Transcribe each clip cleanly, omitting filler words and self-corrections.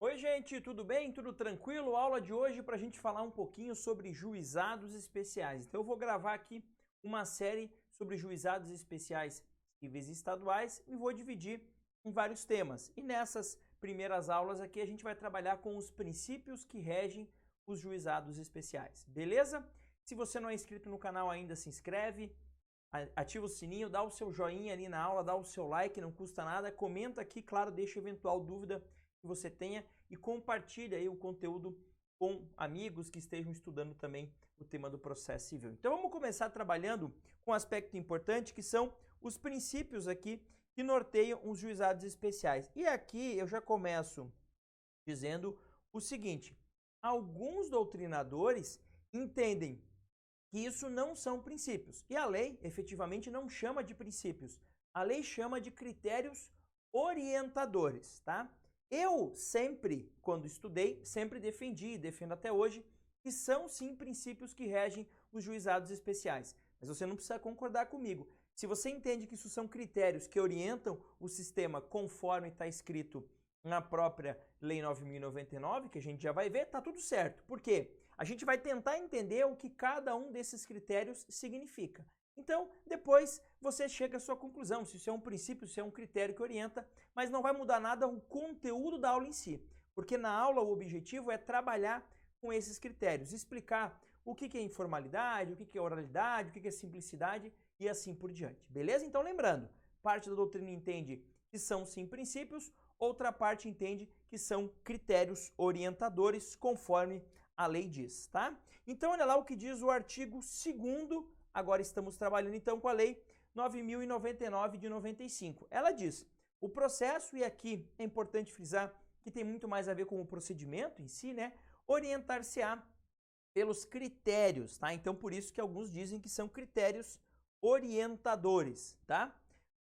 Oi, gente, tudo bem? Tudo tranquilo? Aula de hoje para a gente falar um pouquinho sobre juizados especiais. Então, eu vou gravar aqui uma série sobre juizados especiais cíveis e estaduais e vou dividir em vários temas. E nessas primeiras aulas aqui a gente vai trabalhar com os princípios que regem os juizados especiais, beleza? Se você não é inscrito no canal ainda, se inscreve, ativa o sininho, dá o seu joinha ali na aula, dá o seu like, não custa nada, comenta aqui, claro, deixa eventual dúvida que você tenha e compartilha aí o conteúdo com amigos que estejam estudando também o tema do processo civil. Então vamos começar trabalhando com um aspecto importante que são os princípios aqui que norteiam os juizados especiais. E aqui eu já começo dizendo o seguinte: alguns doutrinadores entendem que isso não são princípios. E a lei, efetivamente, não chama de princípios. A lei chama de critérios orientadores, tá? Eu sempre, quando estudei, sempre defendi e defendo até hoje que são sim princípios que regem os juizados especiais. Mas você não precisa concordar comigo. Se você entende que isso são critérios que orientam o sistema conforme está escrito na própria Lei 9.099, que a gente já vai ver, tá tudo certo. Por quê? A gente vai tentar entender o que cada um desses critérios significa. Então, depois você chega à sua conclusão, se isso é um princípio, se é um critério que orienta, mas não vai mudar nada o conteúdo da aula em si. Porque na aula o objetivo é trabalhar com esses critérios, explicar o que é informalidade, o que é oralidade, o que é simplicidade e assim por diante. Beleza? Então, lembrando, parte da doutrina entende que são sim princípios, outra parte entende que são critérios orientadores, conforme a lei diz, tá? Então, olha lá o que diz o artigo 2º, agora estamos trabalhando então com a lei 9.099 de 95. Ela diz, o processo, e aqui é importante frisar que tem muito mais a ver com o procedimento em si, né? Orientar-se-á pelos critérios, tá? Então, por isso que alguns dizem que são critérios orientadores, tá?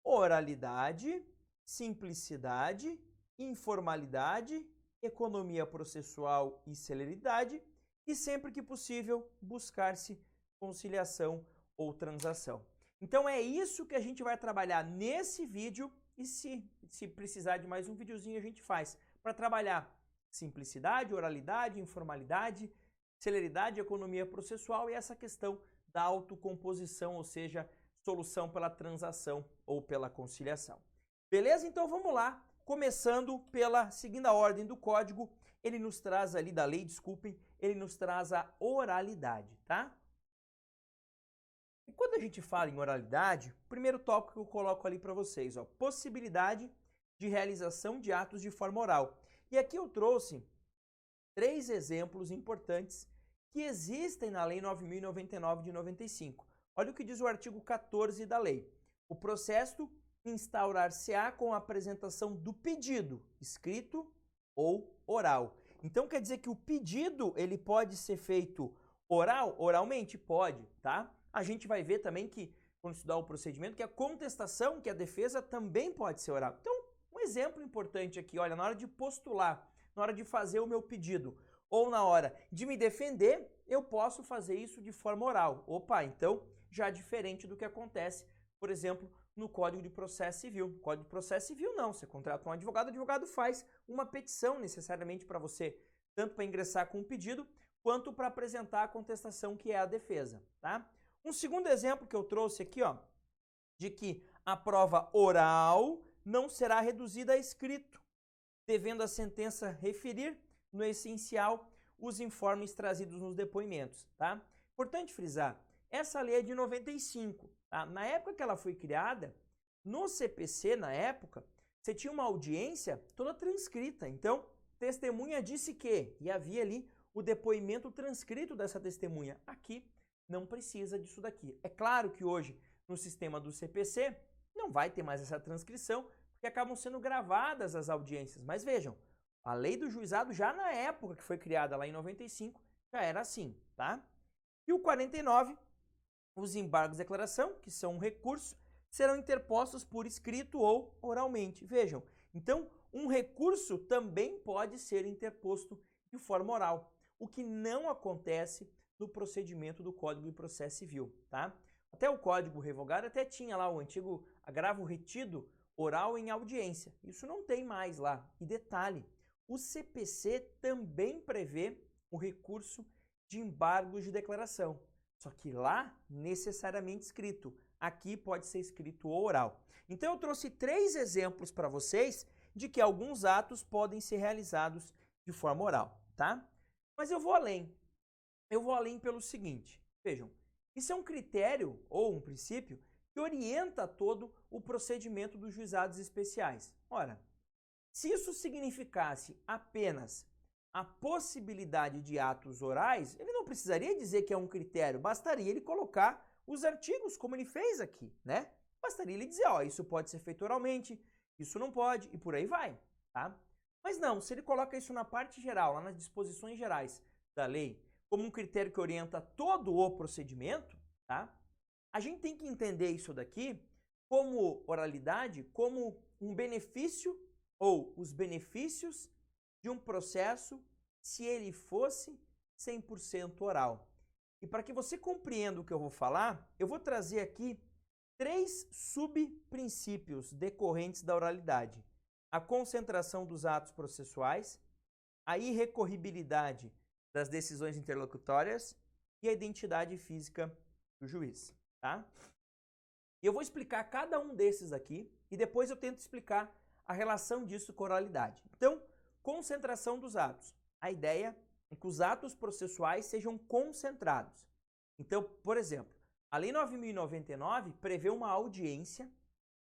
Oralidade, simplicidade, informalidade, economia processual e celeridade, e sempre que possível buscar-se conciliação ou transação. Então é isso que a gente vai trabalhar nesse vídeo e se precisar de mais um videozinho a gente faz para trabalhar simplicidade, oralidade, informalidade, celeridade, economia processual e essa questão da autocomposição, ou seja, solução pela transação ou pela conciliação. Beleza? Então vamos lá. Começando pela seguinte ordem do código, ele nos traz ali, da lei, desculpem, ele nos traz a oralidade, tá? E quando a gente fala em oralidade, o primeiro tópico que eu coloco ali para vocês, ó, possibilidade de realização de atos de forma oral. E aqui eu trouxe 3 exemplos importantes que existem na Lei 9.099 de 95. Olha o que diz o artigo 14 da lei. O processo instaurar-se-á com a apresentação do pedido, escrito ou oral. Então quer dizer que o pedido ele pode ser feito oralmente? Pode, tá? A gente vai ver também que, quando estudar o procedimento, que a contestação, que a defesa também pode ser oral. Então, um exemplo importante aqui, olha, na hora de postular, na hora de fazer o meu pedido, ou na hora de me defender, eu posso fazer isso de forma oral. Opa, então, já diferente do que acontece, por exemplo, no Código de Processo Civil. Código de Processo Civil não, você contrata um advogado, o advogado faz uma petição necessariamente para você, tanto para ingressar com um pedido, quanto para apresentar a contestação que é a defesa, tá? Um segundo exemplo que eu trouxe aqui, ó, de que a prova oral não será reduzida a escrito, devendo a sentença referir, no essencial, os informes trazidos nos depoimentos, tá? Importante frisar, essa lei é de 95, tá? Na época que ela foi criada, no CPC, na época, você tinha uma audiência toda transcrita. Então, testemunha disse que, e havia ali o depoimento transcrito dessa testemunha. Aqui, não precisa disso daqui. É claro que hoje, no sistema do CPC, não vai ter mais essa transcrição, porque acabam sendo gravadas as audiências. Mas vejam, a lei do juizado já na época que foi criada lá em 95, já era assim, tá? E o 49, os embargos de declaração, que são um recurso, serão interpostos por escrito ou oralmente. Vejam, então um recurso também pode ser interposto de forma oral, o que não acontece no procedimento do Código de Processo Civil, tá? Até o Código Revogado até tinha lá o antigo agravo retido oral em audiência. Isso não tem mais lá. E detalhe, o CPC também prevê o recurso de embargos de declaração. Só que lá, necessariamente escrito. Aqui pode ser escrito ou oral. Então eu trouxe 3 exemplos para vocês de que alguns atos podem ser realizados de forma oral, tá? Mas eu vou além. Eu vou além pelo seguinte. Vejam, isso é um critério ou um princípio que orienta todo o procedimento dos juizados especiais. Ora, se isso significasse apenas a possibilidade de atos orais, ele não precisaria dizer que é um critério, bastaria ele colocar os artigos, como ele fez aqui, né? Bastaria ele dizer, ó, isso pode ser feito oralmente, isso não pode, e por aí vai, tá? Mas não, se ele coloca isso na parte geral, lá nas disposições gerais da lei, como um critério que orienta todo o procedimento, tá? A gente tem que entender isso daqui como oralidade, como um benefício ou os benefícios de um processo se ele fosse 100% oral. E para que você compreenda o que eu vou falar, eu vou trazer aqui 3 subprincípios decorrentes da oralidade. A concentração dos atos processuais, a irrecorribilidade das decisões interlocutórias e a identidade física do juiz, tá? Eu vou explicar cada um desses aqui e depois eu tento explicar a relação disso com a oralidade. Então, concentração dos atos. A ideia é que os atos processuais sejam concentrados. Então, por exemplo, a Lei 9.099 prevê uma audiência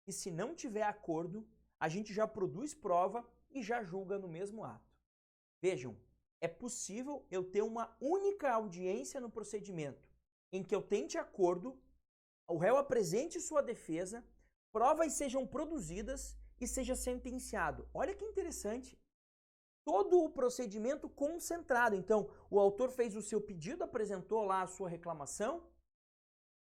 e se não tiver acordo, a gente já produz prova e já julga no mesmo ato. Vejam, é possível eu ter uma única audiência no procedimento em que eu tente acordo, o réu apresente sua defesa, provas sejam produzidas e seja sentenciado. Olha que interessante. Todo o procedimento concentrado. Então, o autor fez o seu pedido, apresentou lá a sua reclamação,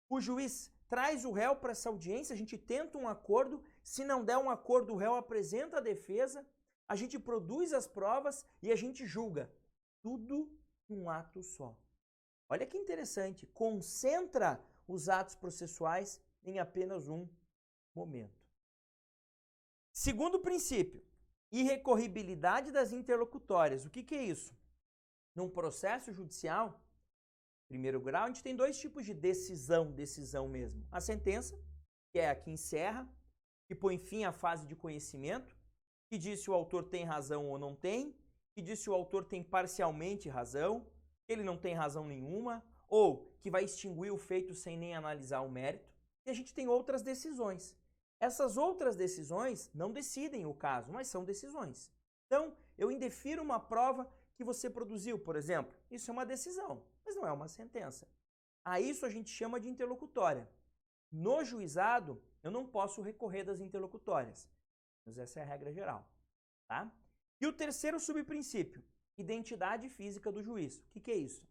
o juiz traz o réu para essa audiência, a gente tenta um acordo, se não der um acordo, o réu apresenta a defesa, a gente produz as provas e a gente julga. Tudo num ato só. Olha que interessante, concentra os atos processuais em apenas um momento. Segundo princípio, irrecorribilidade das interlocutórias. O que é isso? Num processo judicial, primeiro grau, a gente tem 2 tipos de decisão mesmo. A sentença, que é a que encerra, que põe fim à fase de conhecimento, que diz se o autor tem razão ou não tem, que diz se o autor tem parcialmente razão, que ele não tem razão nenhuma, ou que vai extinguir o feito sem nem analisar o mérito. E a gente tem outras decisões. Essas outras decisões não decidem o caso, mas são decisões. Então, eu indefiro uma prova que você produziu, por exemplo. Isso é uma decisão, mas não é uma sentença. A isso a gente chama de interlocutória. No juizado, eu não posso recorrer das interlocutórias. Mas essa é a regra geral, tá? E o terceiro subprincípio, identidade física do juiz. O que é isso?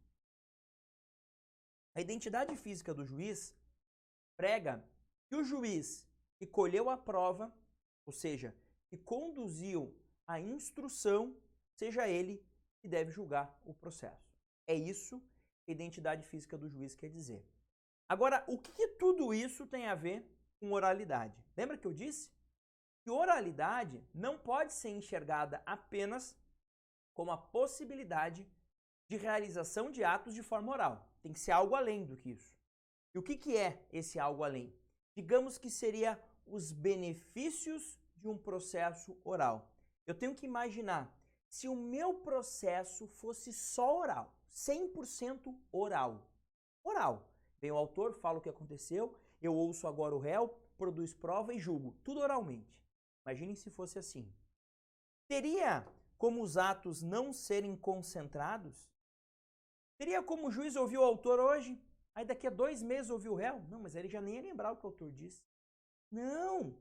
A identidade física do juiz prega que o juiz que colheu a prova, ou seja, que conduziu a instrução, seja ele que deve julgar o processo. É isso que a identidade física do juiz quer dizer. Agora, o que tudo isso tem a ver com oralidade? Lembra que eu disse? Que oralidade não pode ser enxergada apenas como a possibilidade de realização de atos de forma oral. Tem que ser algo além do que isso. E o que é esse algo além? Digamos que seria os benefícios de um processo oral. Eu tenho que imaginar, se o meu processo fosse só oral, 100% oral. Oral. Vem o autor, fala o que aconteceu, eu ouço agora o réu, produz prova e julgo. Tudo oralmente. Imaginem se fosse assim. Teria como os atos não serem concentrados? Teria como o juiz ouvir o autor hoje, aí daqui a 2 meses ouvir o réu? Não, mas ele já nem ia lembrar o que o autor disse. Não.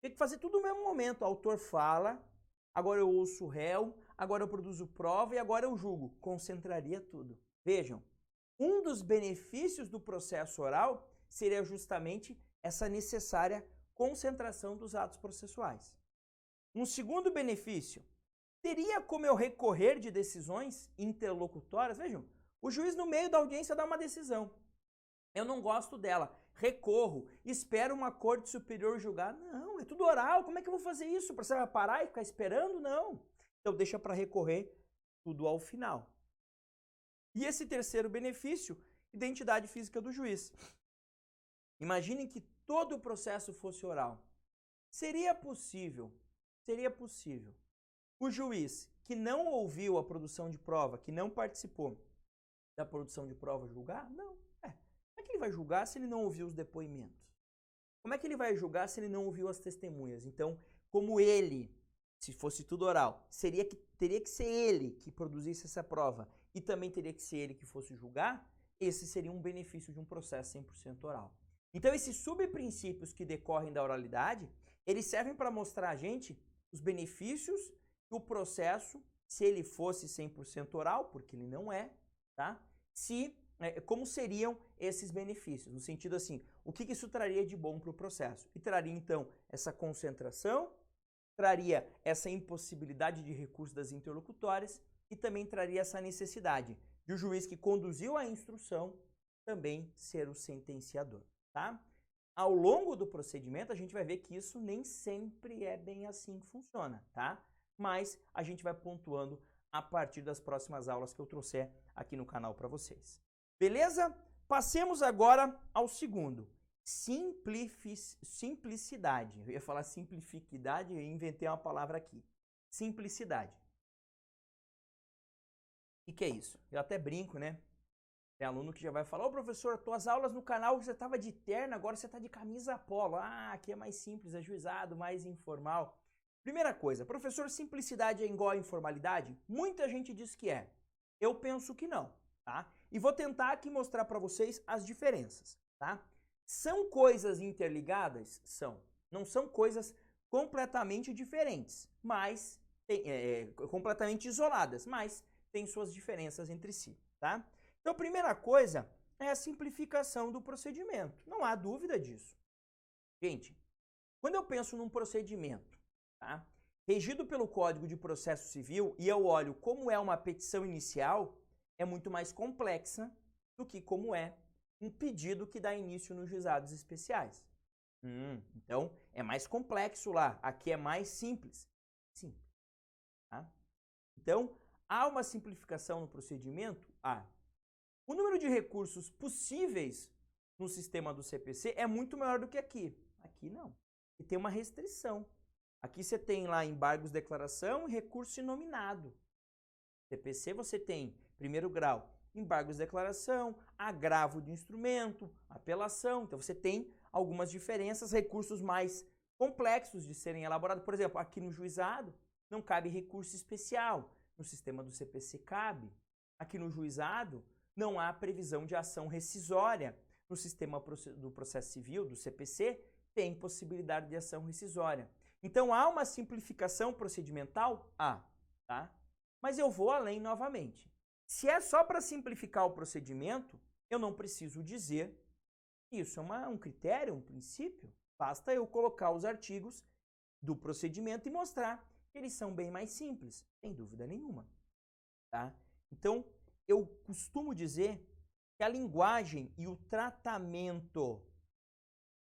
Tem que fazer tudo no mesmo momento. O autor fala, agora eu ouço o réu, agora eu produzo prova e agora eu julgo. Concentraria tudo. Vejam, um dos benefícios do processo oral seria justamente essa necessária concentração dos atos processuais. Um segundo benefício, teria como eu recorrer de decisões interlocutórias? Vejam, o juiz no meio da audiência dá uma decisão. Eu não gosto dela, recorro, espero uma corte superior julgar. Não, é tudo oral, como é que eu vou fazer isso? Você vai parar e ficar esperando? Não. Então deixa para recorrer tudo ao final. E esse terceiro benefício, identidade física do juiz. Imaginem que todo o processo fosse oral. Seria possível o juiz que não ouviu a produção de prova, que não participou da produção de prova, julgar? Não. Como é que ele vai julgar se ele não ouviu os depoimentos? Como é que ele vai julgar se ele não ouviu as testemunhas? Então, como ele, se fosse tudo oral, teria que ser ele que produzisse essa prova e também teria que ser ele que fosse julgar, esse seria um benefício de um processo 100% oral. Então, esses subprincípios que decorrem da oralidade, eles servem para mostrar a gente os benefícios que o processo, se ele fosse 100% oral, porque ele não é, tá? Como seriam esses benefícios? No sentido assim, o que isso traria de bom para o processo? E traria, então, essa concentração, traria essa impossibilidade de recurso das interlocutórias e também traria essa necessidade de o juiz que conduziu a instrução também ser o sentenciador, tá? Ao longo do procedimento, a gente vai ver que isso nem sempre é bem assim que funciona, tá? Mas a gente vai pontuando a partir das próximas aulas que eu trouxer aqui no canal para vocês. Beleza? Passemos agora ao segundo. Simplicidade. Eu ia falar simplificidade, eu inventei uma palavra aqui. Simplicidade. O que é isso? Eu até brinco, né? Tem aluno que já vai falar, ô professor, tuas aulas no canal você estava de terno, agora você está de camisa polo. Ah, aqui é mais simples, ajuizado, mais informal. Primeira coisa, professor, simplicidade é igual a informalidade? Muita gente diz que é. Eu penso que não, tá? E vou tentar aqui mostrar para vocês as diferenças, tá? São coisas interligadas? São. Não são coisas completamente diferentes, mas completamente isoladas, mas tem suas diferenças entre si, tá? Então, a primeira coisa é a simplificação do procedimento. Não há dúvida disso. Gente, quando eu penso num procedimento, tá, regido pelo Código de Processo Civil e eu olho como é uma petição inicial, é muito mais complexa do que como é um pedido que dá início nos juizados especiais. Então, é mais complexo lá. Aqui é mais simples. Simples. Tá? Então, há uma simplificação no procedimento? Há. O número de recursos possíveis no sistema do CPC é muito maior do que aqui. Aqui não. E tem uma restrição. Aqui você tem lá embargos de declaração e recurso inominado. CPC você tem, primeiro grau, embargos de declaração, agravo de instrumento, apelação. Então você tem algumas diferenças, recursos mais complexos de serem elaborados. Por exemplo, aqui no juizado não cabe recurso especial. No sistema do CPC cabe. Aqui no juizado não há previsão de ação rescisória. No sistema do processo civil, do CPC, tem possibilidade de ação rescisória. Então, há uma simplificação procedimental? Há, tá? Mas eu vou além novamente. Se é só para simplificar o procedimento, eu não preciso dizer que isso é um critério, um princípio. Basta eu colocar os artigos do procedimento e mostrar que eles são bem mais simples, sem dúvida nenhuma, tá? Então, eu costumo dizer que a linguagem e o tratamento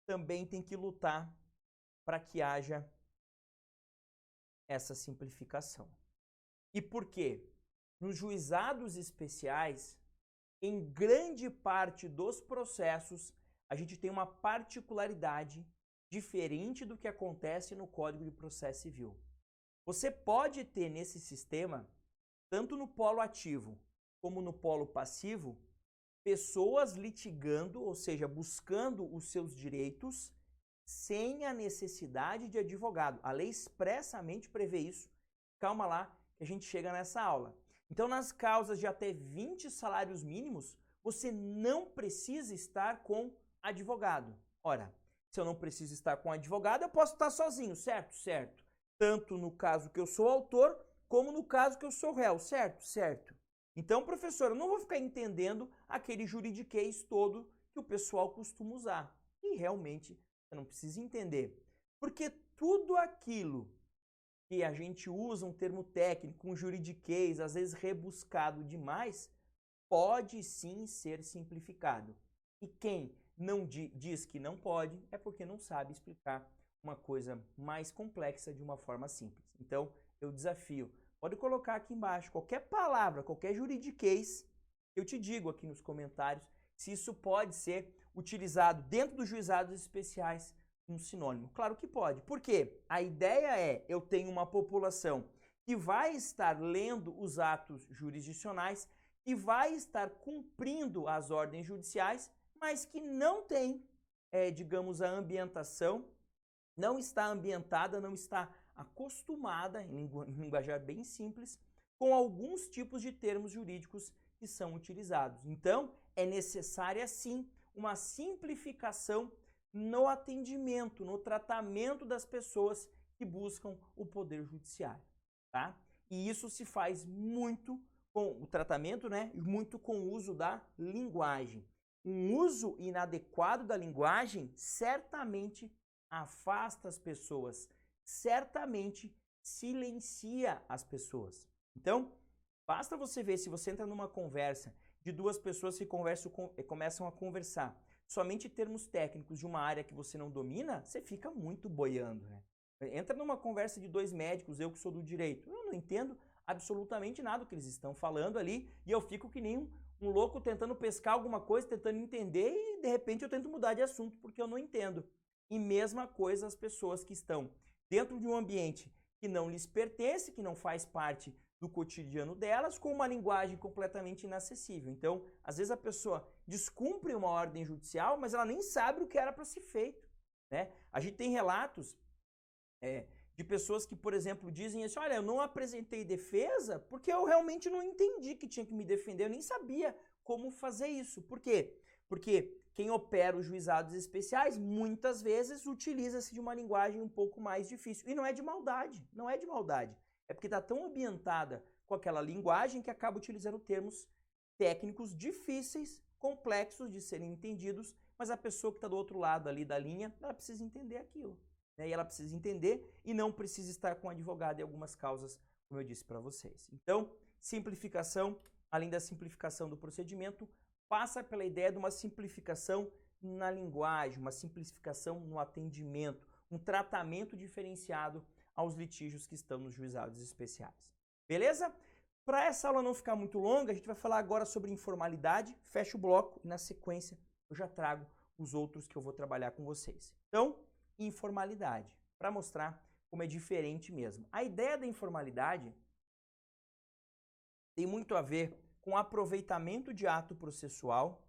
também tem que lutar para que haja essa simplificação. E por quê? Nos juizados especiais, em grande parte dos processos, a gente tem uma particularidade diferente do que acontece no Código de Processo Civil. Você pode ter nesse sistema, tanto no polo ativo como no polo passivo, pessoas litigando, ou seja, buscando os seus direitos sem a necessidade de advogado. A lei expressamente prevê isso. Calma lá, que a gente chega nessa aula. Então, nas causas de até 20 salários mínimos, você não precisa estar com advogado. Ora, se eu não preciso estar com advogado, eu posso estar sozinho, certo? Certo. Tanto no caso que eu sou autor, como no caso que eu sou réu, certo? Certo. Então, professor, eu não vou ficar entendendo aquele juridiquês todo que o pessoal costuma usar. E realmente, você não precisa entender. Porque tudo aquilo que a gente usa um termo técnico, um juridiquês, às vezes rebuscado demais, pode sim ser simplificado. E quem não diz que não pode, é porque não sabe explicar uma coisa mais complexa de uma forma simples. Então, eu desafio Pode colocar aqui embaixo qualquer palavra, qualquer juridiquês, eu te digo aqui nos comentários se isso pode ser utilizado dentro dos juizados especiais um sinônimo. Claro que pode. Por quê? A ideia é, eu tenho uma população que vai estar lendo os atos jurisdicionais, que vai estar cumprindo as ordens judiciais, mas que não tem, digamos, a ambientação, não está ambientada, não está acostumada, em linguajar bem simples, com alguns tipos de termos jurídicos que são utilizados. Então, é necessária, sim, uma simplificação no atendimento, no tratamento das pessoas que buscam o poder judiciário, tá? E isso se faz muito com o tratamento, né? Muito com o uso da linguagem. Um uso inadequado da linguagem certamente afasta as pessoas, certamente silencia as pessoas. Então, basta você ver, se você entra numa conversa de duas pessoas que começam a conversar somente termos técnicos de uma área que você não domina, você fica muito boiando, né? Entra numa conversa de dois médicos, eu que sou do direito, eu não entendo absolutamente nada do que eles estão falando ali e eu fico que nem um louco tentando pescar alguma coisa, tentando entender e de repente eu tento mudar de assunto porque eu não entendo. E mesma coisa as pessoas que estão dentro de um ambiente que não lhes pertence, que não faz parte do cotidiano delas, com uma linguagem completamente inacessível. Então, às vezes a pessoa descumpre uma ordem judicial, mas ela nem sabe o que era para ser feito, né? A gente tem relatos de pessoas que, por exemplo, dizem assim, olha, eu não apresentei defesa porque eu realmente não entendi que tinha que me defender, eu nem sabia como fazer isso. Por quê? Porque quem opera os juizados especiais, muitas vezes, utiliza-se de uma linguagem um pouco mais difícil. E não é de maldade, não é de maldade. É porque está tão ambientada com aquela linguagem que acaba utilizando termos técnicos difíceis, complexos de serem entendidos, mas a pessoa que está do outro lado ali da linha, ela precisa entender aquilo. Né? E ela precisa entender e não precisa estar com advogado em algumas causas, como eu disse para vocês. Então, simplificação, além da simplificação do procedimento, passa pela ideia de uma simplificação na linguagem, uma simplificação no atendimento, um tratamento diferenciado aos litígios que estão nos juizados especiais. Beleza? Para essa aula não ficar muito longa, a gente vai falar agora sobre informalidade, fecha o bloco e na sequência eu já trago os outros que eu vou trabalhar com vocês. Então, informalidade, para mostrar como é diferente mesmo. A ideia da informalidade tem muito a ver com aproveitamento de ato processual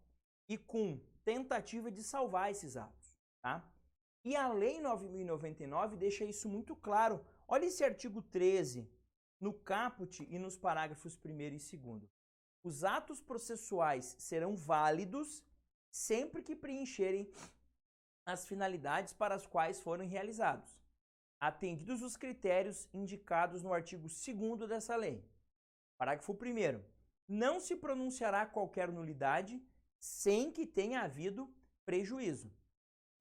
e com tentativa de salvar esses atos, tá? E a Lei 9.099 deixa isso muito claro. Olha esse artigo 13, no caput e nos parágrafos 1º e 2º. Os atos processuais serão válidos sempre que preencherem as finalidades para as quais foram realizados, atendidos os critérios indicados no artigo 2º dessa lei. Parágrafo 1º. Não se pronunciará qualquer nulidade sem que tenha havido prejuízo.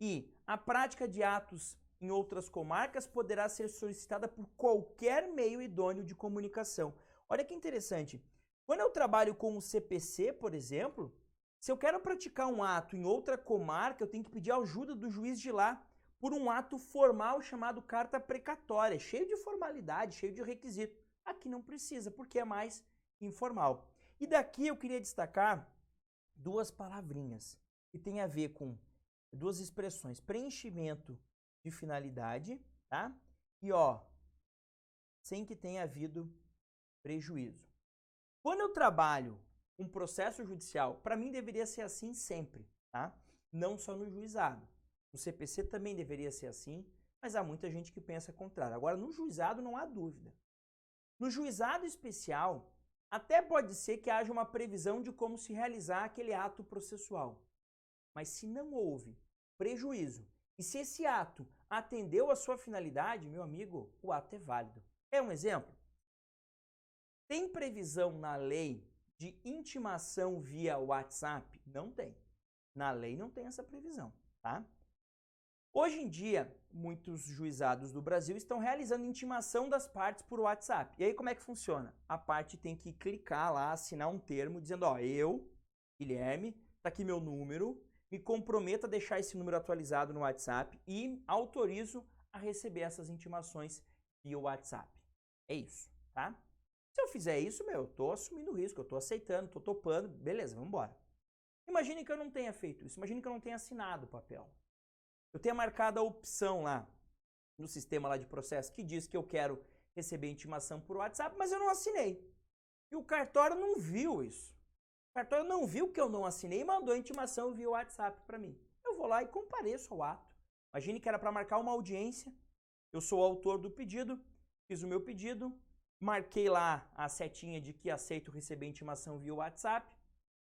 E a prática de atos em outras comarcas poderá ser solicitada por qualquer meio idôneo de comunicação. Olha que interessante. Quando eu trabalho com o CPC, por exemplo, se eu quero praticar um ato em outra comarca, eu tenho que pedir ajuda do juiz de lá por um ato formal chamado carta precatória, cheio de formalidade, cheio de requisito. Aqui não precisa, porque é mais informal. E daqui eu queria destacar duas palavrinhas que tem a ver com duas expressões, preenchimento de finalidade, tá? E ó, sem que tenha havido prejuízo. Quando eu trabalho um processo judicial, para mim deveria ser assim sempre, tá? Não só no juizado. No CPC também deveria ser assim, mas há muita gente que pensa contrário. Agora, no juizado não há dúvida. No juizado especial, até pode ser que haja uma previsão de como se realizar aquele ato processual. Mas se não houve prejuízo e se esse ato atendeu a sua finalidade, meu amigo, o ato é válido. É um exemplo? Tem previsão na lei de intimação via WhatsApp? Não tem. Na lei não tem essa previsão, tá? Hoje em dia, muitos juizados do Brasil estão realizando intimação das partes por WhatsApp. E aí como é que funciona? A parte tem que clicar lá, assinar um termo dizendo, ó, eu, Guilherme, tá aqui meu número, me comprometo a deixar esse número atualizado no WhatsApp e autorizo a receber essas intimações via WhatsApp. É isso, tá? Se eu fizer isso, eu tô assumindo o risco, eu tô aceitando, tô topando, beleza, vamos embora. Imagine que eu não tenha feito isso, imagine que eu não tenha assinado o papel. Eu tenha marcado a opção lá no sistema lá de processo que diz que eu quero receber intimação por WhatsApp, mas eu não assinei. E o cartório não viu isso. O cartório não viu que eu não assinei e mandou a intimação via WhatsApp para mim. Eu vou lá e compareço ao ato. Imagine que era para marcar uma audiência, eu sou o autor do pedido, fiz o meu pedido, marquei lá a setinha de que aceito receber intimação via WhatsApp,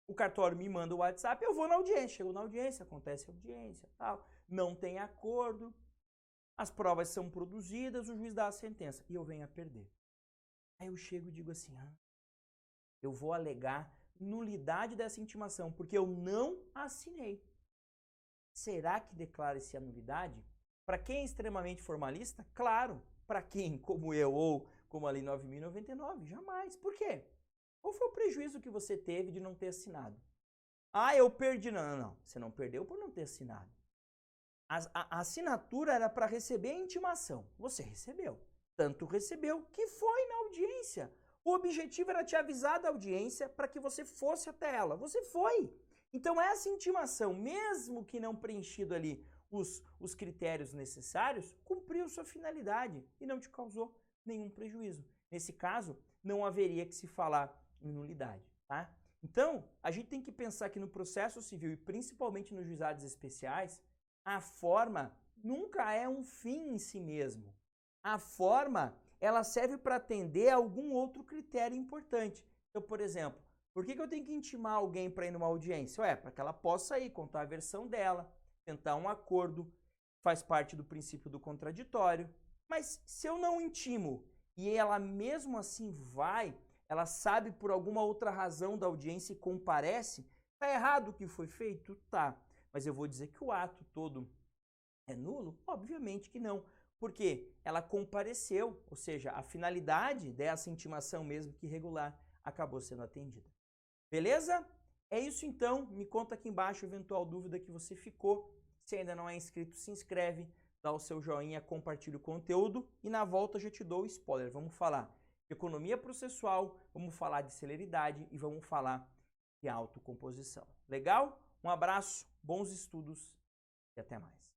o cartório me manda o WhatsApp, eu vou na audiência, chego na audiência, acontece a audiência, tal, não tem acordo, as provas são produzidas, o juiz dá a sentença e eu venho a perder. Aí eu chego e digo assim, eu vou alegar nulidade dessa intimação, porque eu não assinei. Será que declara-se a nulidade? Para quem é extremamente formalista, claro. Para quem, como eu, ou como a Lei 9.099, jamais. Por quê? Qual foi o prejuízo que você teve de não ter assinado? Ah, eu perdi. Não. Você não perdeu por não ter assinado. A assinatura era para receber a intimação. Você recebeu. Tanto recebeu que foi na audiência. O objetivo era te avisar da audiência para que você fosse até ela. Você foi. Então essa intimação, mesmo que não preenchido ali os critérios necessários, cumpriu sua finalidade e não te causou nenhum prejuízo. Nesse caso, não haveria que se falar em nulidade, tá? Então, a gente tem que pensar que no processo civil e principalmente nos juizados especiais, a forma nunca é um fim em si mesmo. A forma, ela serve para atender a algum outro critério importante. Então, por exemplo, por que eu tenho que intimar alguém para ir numa audiência? Para que ela possa ir, contar a versão dela, tentar um acordo, faz parte do princípio do contraditório. Mas se eu não intimo e ela mesmo assim vai, ela sabe por alguma outra razão da audiência e comparece, tá errado o que foi feito? Tá. Mas eu vou dizer que o ato todo é nulo? Obviamente que não. Porque ela compareceu, ou seja, a finalidade dessa intimação mesmo que irregular acabou sendo atendida. Beleza? É isso então. Me conta aqui embaixo eventual dúvida que você ficou. Se ainda não é inscrito, se inscreve, dá o seu joinha, compartilha o conteúdo e na volta eu já te dou o spoiler. Vamos falar de economia processual, vamos falar de celeridade e vamos falar de autocomposição. Legal? Um abraço, bons estudos e até mais.